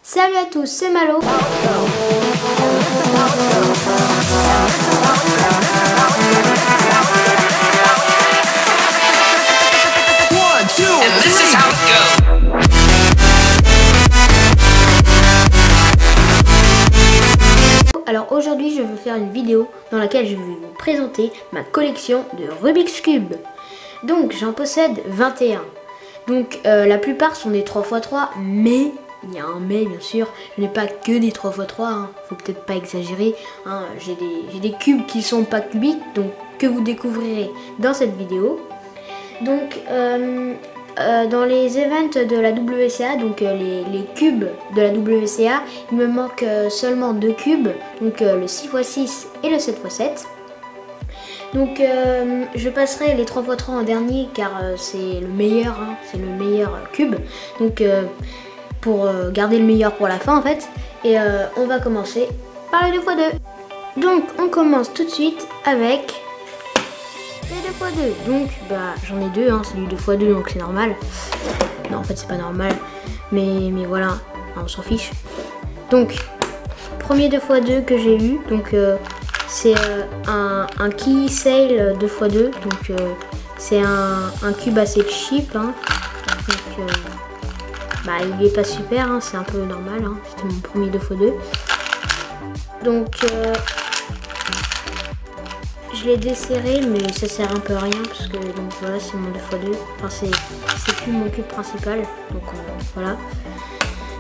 Salut à tous, c'est Malo. Alors aujourd'hui je vais faire une vidéo dans laquelle je vais vous présenter ma collection de Rubik's Cube. Donc j'en possède 21. Donc la plupart sont des 3x3, mais il y a un mais bien sûr, je n'ai pas que des 3x3, hein. Faut peut-être pas exagérer, hein. J'ai des cubes qui sont pas cubiques, donc que vous découvrirez dans cette vidéo. Donc dans les events de la WCA, donc les cubes de la WCA, il me manque seulement 2 cubes, donc le 6x6 et le 7x7. Donc je passerai les 3x3 en dernier car c'est le meilleur, hein, c'est le meilleur cube. Donc pour garder le meilleur pour la fin en fait. Et on va commencer par le 2x2. Donc on commence tout de suite avec les 2x2. Donc bah j'en ai deux, hein, c'est du 2x2 donc c'est normal. Non en fait c'est pas normal. Mais voilà, on s'en fiche. Donc premier 2x2 que j'ai eu, donc c'est un Key Sail 2x2, donc c'est un cube assez cheap, hein. Donc bah, il est pas super, hein, c'est un peu normal, hein. C'était mon premier 2x2. Donc je l'ai desserré mais ça sert un peu à rien parce que donc voilà c'est mon 2x2, enfin c'est plus mon cube principal, donc voilà.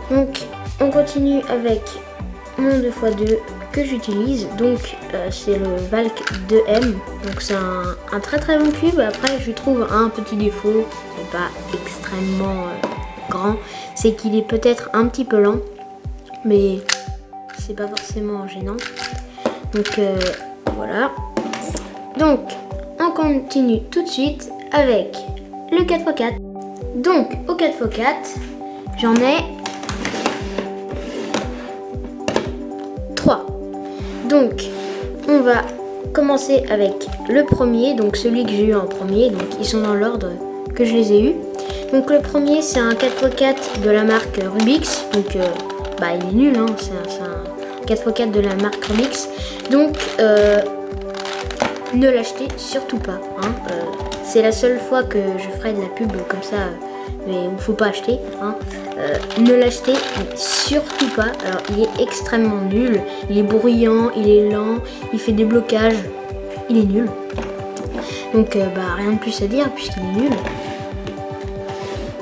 Donc on continue avec mon 2x2 que j'utilise, donc c'est le Valk 2M, donc c'est un très très bon cube. Après je trouve un petit défaut, c'est pas extrêmement grand, c'est qu'il est peut-être un petit peu lent, mais c'est pas forcément gênant. Donc voilà. Donc on continue tout de suite avec le 4x4. Donc au 4x4 j'en ai 3. Donc on va commencer avec le premier, donc celui que j'ai eu en premier, donc ils sont dans l'ordre que je les ai eus. Donc le premier c'est un 4x4 de la marque Rubik's, donc bah il est nul, hein. C'est un 4x4 de la marque Rubik's, donc ne l'achetez surtout pas, hein. C'est la seule fois que je ferai de la pub comme ça, mais il ne faut pas acheter, hein. Ne l'achetez surtout pas. Alors il est extrêmement nul, il est bruyant, il est lent, il fait des blocages, il est nul. Donc bah rien de plus à dire puisqu'il est nul.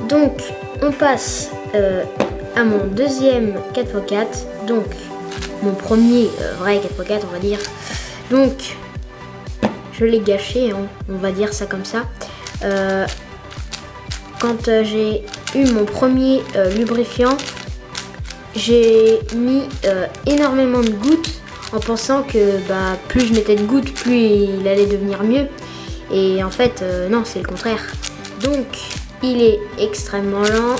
Donc on passe à mon deuxième 4x4, donc mon premier vrai 4x4 on va dire. Donc je l'ai gâché, hein, on va dire ça comme ça. Quand j'ai eu mon premier lubrifiant, j'ai mis énormément de gouttes en pensant que bah, plus je mettais de gouttes, plus il allait devenir mieux. Et en fait, non, c'est le contraire. Donc, il est extrêmement lent.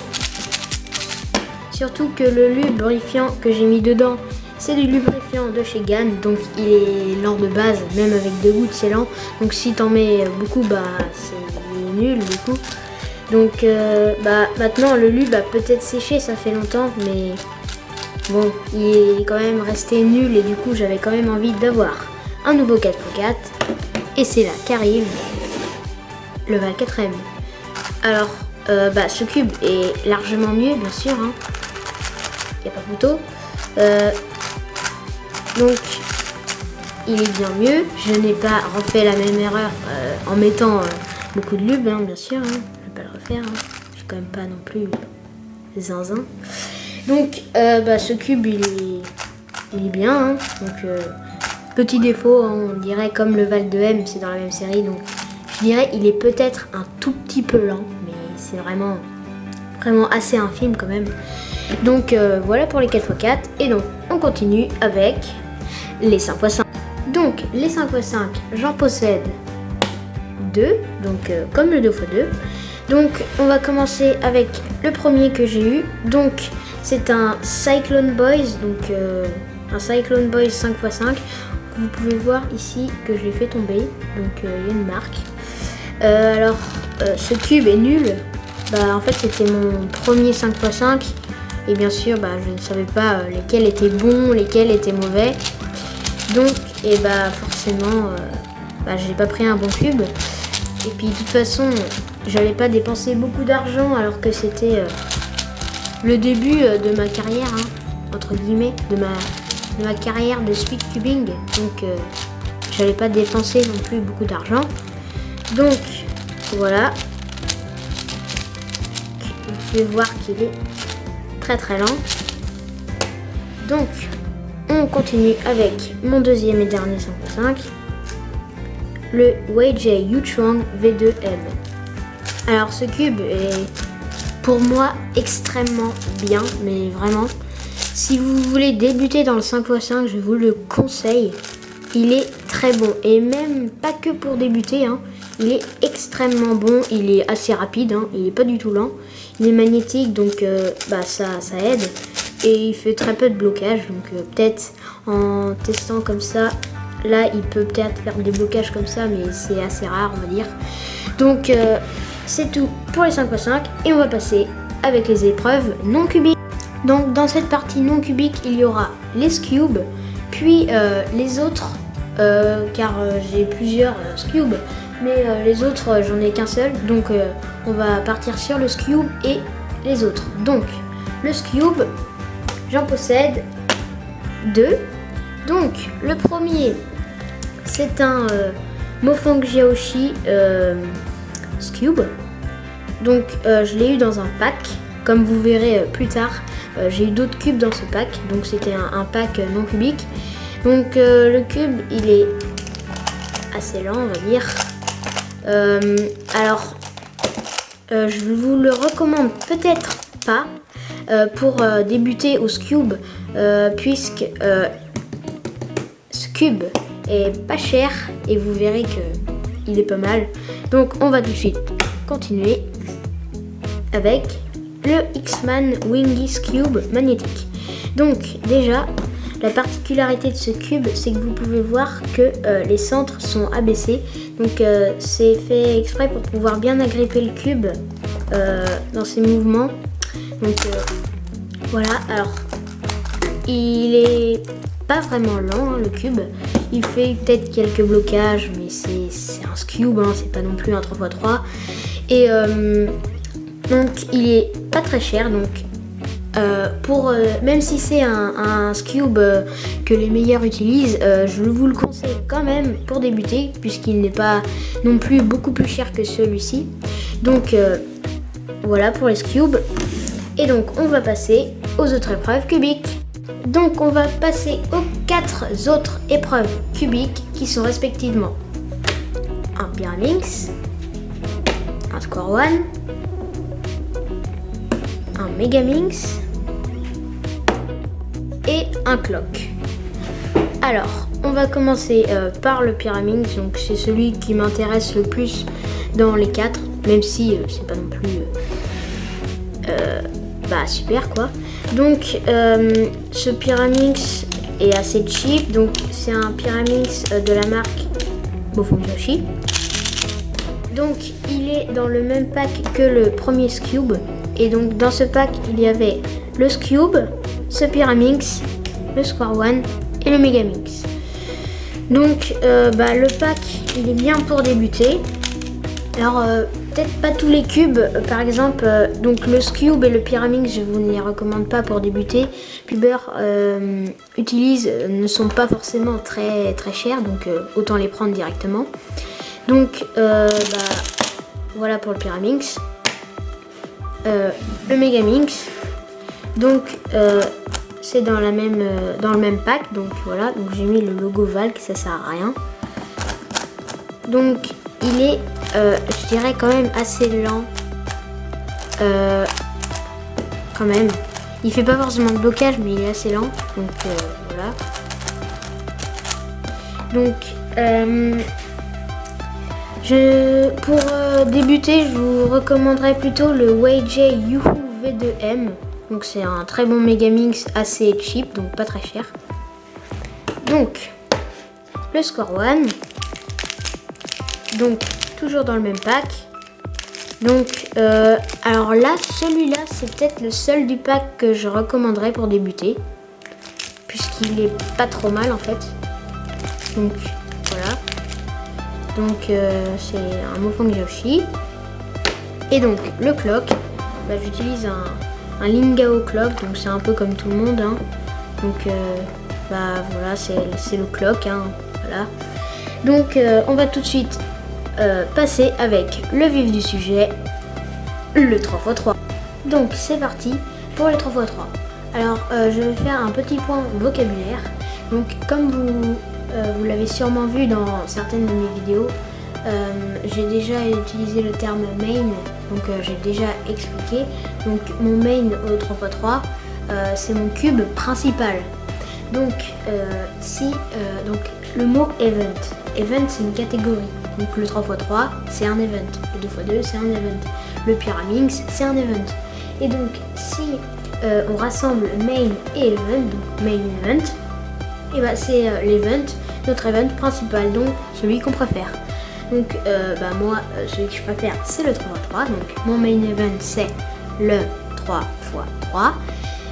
Surtout que le lubrifiant que j'ai mis dedans, c'est du lubrifiant de chez Gann, donc il est lent de base, même avec 2 gouttes c'est lent. Donc si t'en mets beaucoup, bah c'est nul du coup. Donc bah maintenant le lube a peut-être séché, ça fait longtemps, mais bon, il est quand même resté nul et du coup j'avais quand même envie d'avoir un nouveau 4x4. Et c'est là qu'arrive le Valk 4M. Alors bah ce cube est largement mieux bien sûr, hein. Il n'y a pas photo. Donc il est bien mieux. Je n'ai pas refait la même erreur en mettant beaucoup de lube, hein, bien sûr, hein. Je vais pas le refaire, hein. Je suis quand même pas non plus zinzin. Donc bah, ce cube il est bien, hein. Donc petit défaut, hein, on dirait comme le Valk 2M, c'est dans la même série, donc je dirais il est peut-être un tout petit peu lent, mais c'est vraiment assez infime quand même. Donc voilà pour les 4x4. Et donc on continue avec les 5x5. Donc les 5x5 j'en possède 2, donc comme le 2x2. Donc on va commencer avec le premier que j'ai eu. Donc c'est un Cyclone Boys, donc un Cyclone Boys 5x5. Vous pouvez voir ici que je l'ai fait tomber, donc il y a une marque. Alors ce cube est nul. Bah en fait c'était mon premier 5x5. Et bien sûr, je ne savais pas lesquels étaient bons, lesquels étaient mauvais. Donc, forcément, j'ai pas pris un bon cube. Et puis, de toute façon, j'allais pas dépenser beaucoup d'argent alors que c'était le début de ma carrière, entre guillemets, de ma carrière de speed cubing. Donc, j'allais pas dépenser non plus beaucoup d'argent. Donc, voilà. Vous pouvez voir qu'il est très très lent. Donc, on continue avec mon deuxième et dernier 5x5, le Weijie Yuchuang V2M. Alors ce cube est pour moi extrêmement bien, mais vraiment, si vous voulez débuter dans le 5x5, je vous le conseille. Il est très bon, et même pas que pour débuter, il est extrêmement bon, il est assez rapide, il n'est pas du tout lent, il est magnétique, donc ça aide. Et il fait très peu de blocage, donc peut-être en testant comme ça, là il peut peut-être faire des blocages comme ça, mais c'est assez rare on va dire. Donc c'est tout pour les 5x5 et on va passer avec les épreuves non cubiques. Donc dans cette partie non cubique, il y aura les Scubes, puis les autres, car j'ai plusieurs Scubes, mais les autres j'en ai qu'un seul, donc on va partir sur le Scube et les autres. Donc le Scube, j'en possède 2. Donc le premier, c'est un Mofang Jiaoshi Scube. Donc je l'ai eu dans un pack, comme vous verrez plus tard. J'ai eu d'autres cubes dans ce pack, donc c'était un pack non cubique. Donc le cube, il est assez lent on va dire. Alors je vous le recommande peut-être pas pour débuter au Scube, puisque ce cube est pas cher et vous verrez que il est pas mal. Donc on va tout de suite continuer avec le X-Man Wingy Scube magnétique. Donc déjà, la particularité de ce cube, c'est que vous pouvez voir que les centres sont abaissés. Donc c'est fait exprès pour pouvoir bien agripper le cube dans ses mouvements. Donc voilà, alors il est pas vraiment lent le cube, il fait peut-être quelques blocages, mais c'est un Scube, c'est pas non plus un 3x3. Et donc il est pas très cher, donc même si c'est un Scube que les meilleurs utilisent, je vous le conseille quand même pour débuter, puisqu'il n'est pas non plus beaucoup plus cher que celui-ci. Donc voilà pour les Scubes. Et donc on va passer aux autres épreuves cubiques. Donc on va passer aux 4 autres épreuves cubiques qui sont respectivement un Pyraminx, un Square One, un Megaminx et un Clock. Alors on va commencer par le Pyraminx, donc c'est celui qui m'intéresse le plus dans les 4, même si c'est pas non plus super quoi. Donc ce Pyraminx est assez cheap, donc c'est un Pyraminx de la marque Mofang Jiaoshi. Donc il est dans le même pack que le premier Scube, et donc dans ce pack il y avait le Scube, ce Pyraminx, le Square One et le Megaminx. Donc le pack il est bien pour débuter. Alors peut-être pas tous les cubes, par exemple donc le Scube et le Pyraminx, je vous ne les recommande pas pour débuter. Puber ne sont pas forcément très chers, donc autant les prendre directement. Donc voilà pour le Pyraminx. Le Megaminx, donc c'est dans le même pack, donc voilà, donc j'ai mis le logo Valk, ça sert à rien. Donc il est je dirais quand même assez lent, quand même. Il fait pas forcément de blocage, mais il est assez lent, donc voilà. Donc pour débuter, je vous recommanderais plutôt le Weijie Yuhu V2M. Donc c'est un très bon Megaminx assez cheap, donc pas très cher. Donc le Square One, donc toujours dans le même pack, Donc, alors là, celui-là, c'est peut-être le seul du pack que je recommanderais pour débuter. Puisqu'il est pas trop mal en fait. Donc, voilà. Donc, c'est un Mofang Yoshi. Et donc, le clock, bah, j'utilise un Lingao clock. Donc, c'est un peu comme tout le monde. Hein. Donc, bah voilà, c'est le clock. Hein, voilà. Donc, on va tout de suite passer avec le vif du sujet, le 3x3. Donc c'est parti pour les 3x3. Alors je vais faire un petit point vocabulaire. Donc comme vous l'avez sûrement vu dans certaines de mes vidéos, j'ai déjà utilisé le terme main, donc j'ai déjà expliqué. Donc mon main au 3x3, c'est mon cube principal. Donc donc le mot event. Event, c'est une catégorie. Donc le 3x3, c'est un event. Le 2x2, c'est un event. Le Pyraminx, c'est un event. Et donc, si on rassemble main et event, donc main event, et bah c'est l'event, notre event principal, donc celui qu'on préfère. Donc bah moi, celui que je préfère, c'est le 3x3. Donc mon main event, c'est le 3x3.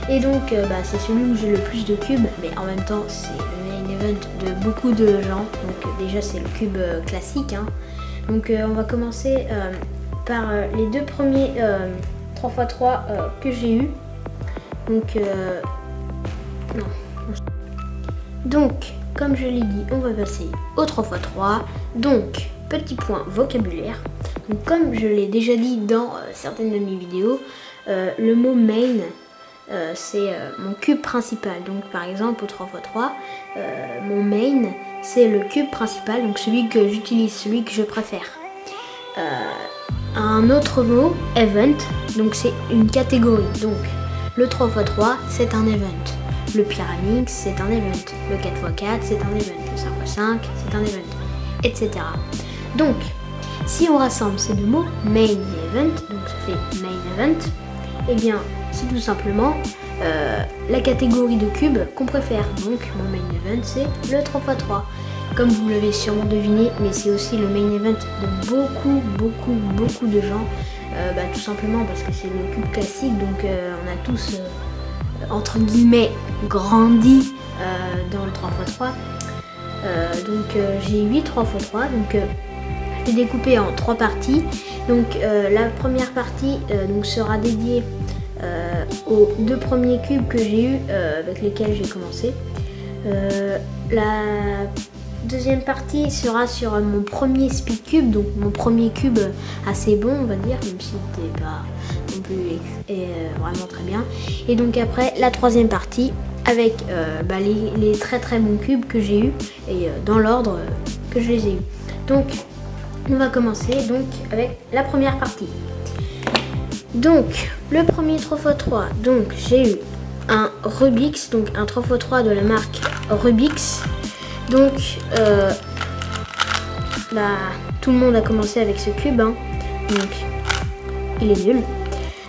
Et donc bah, c'est celui où j'ai le plus de cubes, mais en même temps c'est le main event de beaucoup de gens. Donc déjà c'est le cube classique. Hein. Donc on va commencer par les deux premiers 3x3 que j'ai eu. Donc non. Donc comme je l'ai dit, on va passer au 3x3. Donc petit point vocabulaire. Donc comme je l'ai déjà dit dans certaines de mes vidéos, le mot main, c'est mon cube principal. Donc par exemple au 3x3, mon main c'est le cube principal, donc celui que j'utilise, celui que je préfère. Un autre mot, event, donc c'est une catégorie. Donc le 3x3 c'est un event, le Pyraminx c'est un event, le 4x4 c'est un event, le 5x5 c'est un event, etc. Donc si on rassemble ces deux mots, main et event, donc ça fait main event, et bien c'est tout simplement la catégorie de cubes qu'on préfère. Donc mon main event c'est le 3x3. Comme vous l'avez sûrement deviné, mais c'est aussi le main event de beaucoup de gens. Bah, tout simplement parce que c'est le cube classique, donc on a tous entre guillemets grandi dans le 3x3. Donc j'ai 8 3x3, donc je l'ai découpé en 3 parties. Donc la première partie donc, sera dédiée aux 2 premiers cubes que j'ai eu avec lesquels j'ai commencé. La deuxième partie sera sur mon premier speed cube, donc mon premier cube assez bon on va dire, même si c'était pas non plus vraiment très bien. Et donc après la troisième partie avec bah, les très bons cubes que j'ai eu et dans l'ordre que je les ai eu. Donc on va commencer donc avec la première partie. Donc le premier 3x3, donc j'ai eu un Rubik's, donc un 3x3 de la marque Rubik's. Donc bah, tout le monde a commencé avec ce cube, hein. Donc il est nul.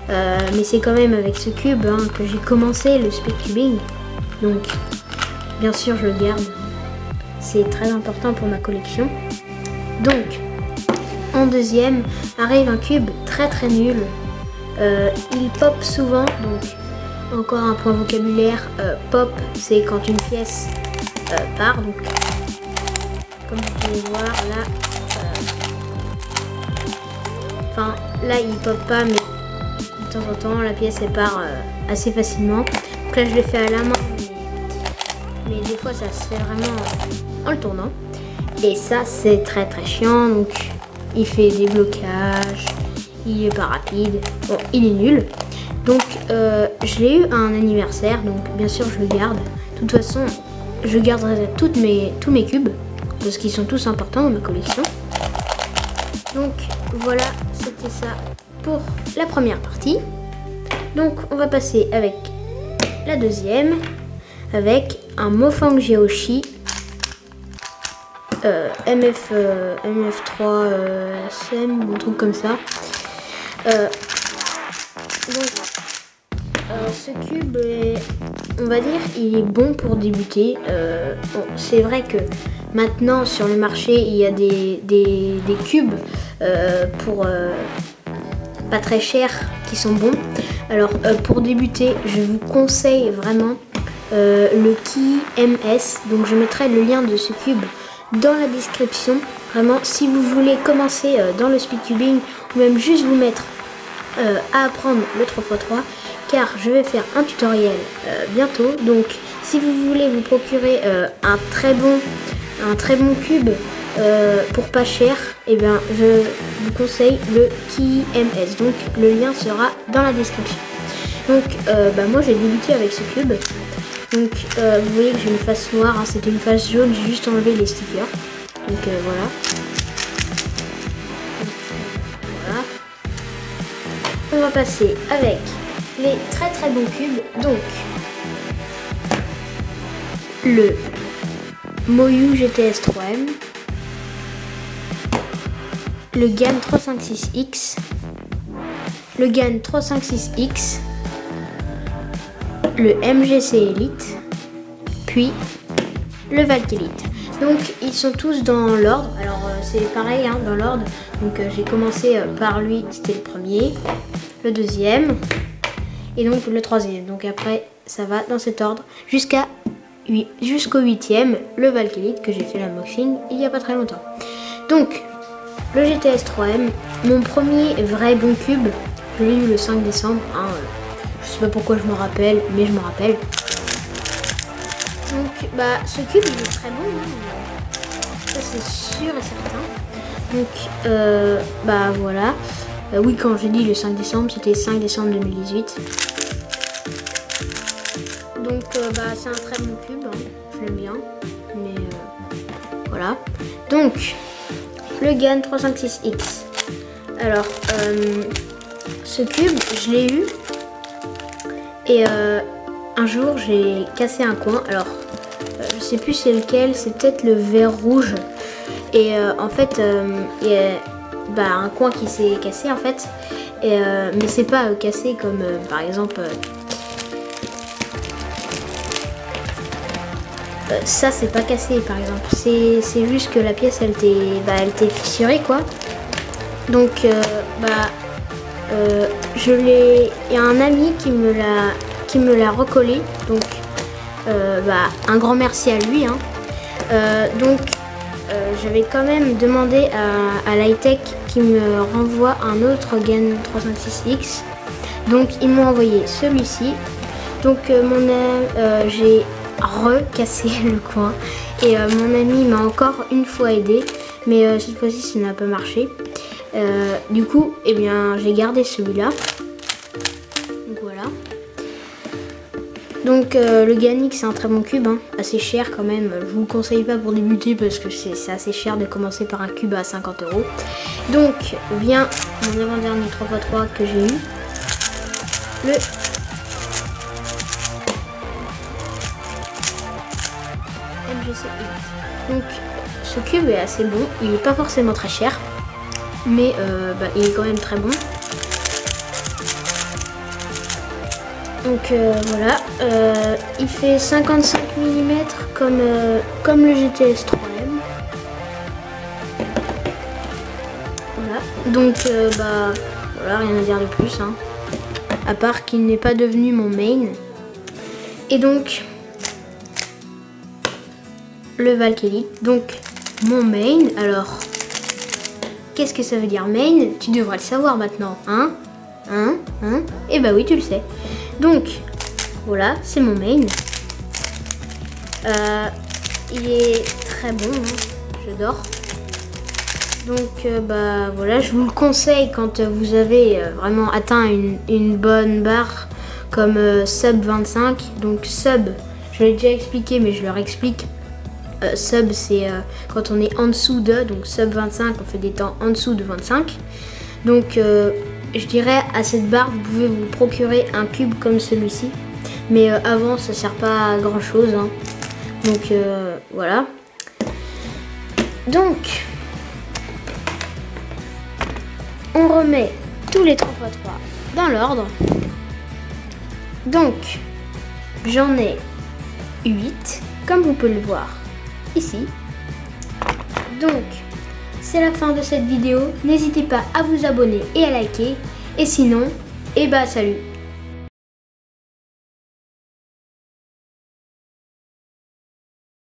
Mais c'est quand même avec ce cube hein, que j'ai commencé le speed cubing. Donc bien sûr je le garde. C'est très important pour ma collection. Donc en deuxième arrive un cube très nul. Il pop souvent, donc encore un point vocabulaire. Pop c'est quand une pièce part, donc comme vous pouvez voir là, enfin là il pop pas, mais de temps en temps la pièce elle part assez facilement. Donc là je l'ai fait à la main, mais des fois ça se fait vraiment en le tournant, et ça c'est très chiant. Donc il fait des blocages, il est pas rapide, bon il est nul. Donc je l'ai eu à un anniversaire, donc bien sûr je le garde. De toute façon je garderai tous mes cubes parce qu'ils sont tous importants dans ma collection. Donc voilà, c'était ça pour la première partie. Donc on va passer avec la deuxième, avec un Mofang Yoshi MF3 SM, un truc comme ça. Donc ce cube est, on va dire, il est bon pour débuter. Bon, c'est vrai que maintenant sur le marché il y a des cubes pour pas très chers qui sont bons. Alors pour débuter, je vous conseille vraiment le Ki MS. Donc je mettrai le lien de ce cube dans la description. Vraiment, si vous voulez commencer dans le speedcubing ou même juste vous mettre à apprendre le 3x3, car je vais faire un tutoriel bientôt. Donc si vous voulez vous procurer un très bon cube pour pas cher, et bien je vous conseille le Ki MS. Donc le lien sera dans la description. Donc moi j'ai débuté avec ce cube. Donc vous voyez que j'ai une face noire, hein, c'était une face jaune, j'ai juste enlevé les stickers. Donc voilà. Voilà. On va passer avec les très bons cubes. Donc le Moyu GTS 3M, le GAN 356X, le GAN 356X, le MGC Elite, puis le Valk Elite. Donc ils sont tous dans l'ordre. Alors c'est pareil hein, dans l'ordre. Donc j'ai commencé par lui, c'était le premier, le deuxième et donc le troisième. Donc après ça va dans cet ordre jusqu'au 8e, le Valk Elite que j'ai fait l'unboxing il n'y a pas très longtemps. Donc le GTS 3M, mon premier vrai bon cube, je l'ai eu le 5 décembre. Hein, je sais pas pourquoi je me rappelle, mais je me rappelle. Donc ce cube il est très bon, hein. Ça c'est sûr et certain. Donc voilà. Oui, quand j'ai dit le 5 décembre, c'était 5 décembre 2018. Donc c'est un très bon cube, hein. Je l'aime bien. Mais voilà. Donc le GAN 356X. Alors ce cube je l'ai eu. Et un jour j'ai cassé un coin. Alors je sais plus c'est lequel, c'est peut-être le vert rouge. Et en fait il y a un coin qui s'est cassé en fait. Et, mais c'est pas cassé comme par exemple ça c'est pas cassé par exemple. C'est juste que la pièce elle était fissurée quoi. Donc il y a un ami qui me l'a recollé, donc un grand merci à lui hein. Donc j'avais quand même demandé à Lightech qui me renvoie un autre GAN 356X, donc ils m'ont envoyé celui-ci. Donc j'ai recassé le coin et mon ami m'a encore une fois aidé, mais cette fois-ci ça n'a pas marché. Du coup, eh bien, j'ai gardé celui-là. Donc voilà. Donc le GANX c'est un très bon cube, hein, assez cher quand même. Je vous le conseille pas pour débuter parce que c'est assez cher de commencer par un cube à 50 €. Donc vient mon avant-dernier 3x3 que j'ai eu. Le MGC Elite. Donc ce cube est assez bon. Il n'est pas forcément très cher, mais il est quand même très bon. Donc voilà, il fait 55 mm comme le GTS 3M. Voilà, donc voilà, rien à dire de plus, hein, à part qu'il n'est pas devenu mon main. Et donc le Valk Elite, donc mon main. Alors qu'est-ce que ça veut dire main? Tu devrais le savoir maintenant, hein? Et bah oui, tu le sais. Donc voilà, c'est mon main. Il est très bon, hein, j'adore. Donc voilà, je vous le conseille quand vous avez vraiment atteint une bonne barre comme sub 25. Donc sub, je l'ai déjà expliqué mais je leur explique. Sub c'est quand on est en dessous de, donc sub 25 on fait des temps en dessous de 25. Donc je dirais à cette barre vous pouvez vous procurer un cube comme celui-ci, mais avant ça sert pas à grand chose, hein. Donc voilà. Donc on remet tous les 3x3 dans l'ordre. Donc j'en ai 8 comme vous pouvez le voir ici. Donc c'est la fin de cette vidéo. N'hésitez pas à vous abonner et à liker. Et sinon, eh bah salut.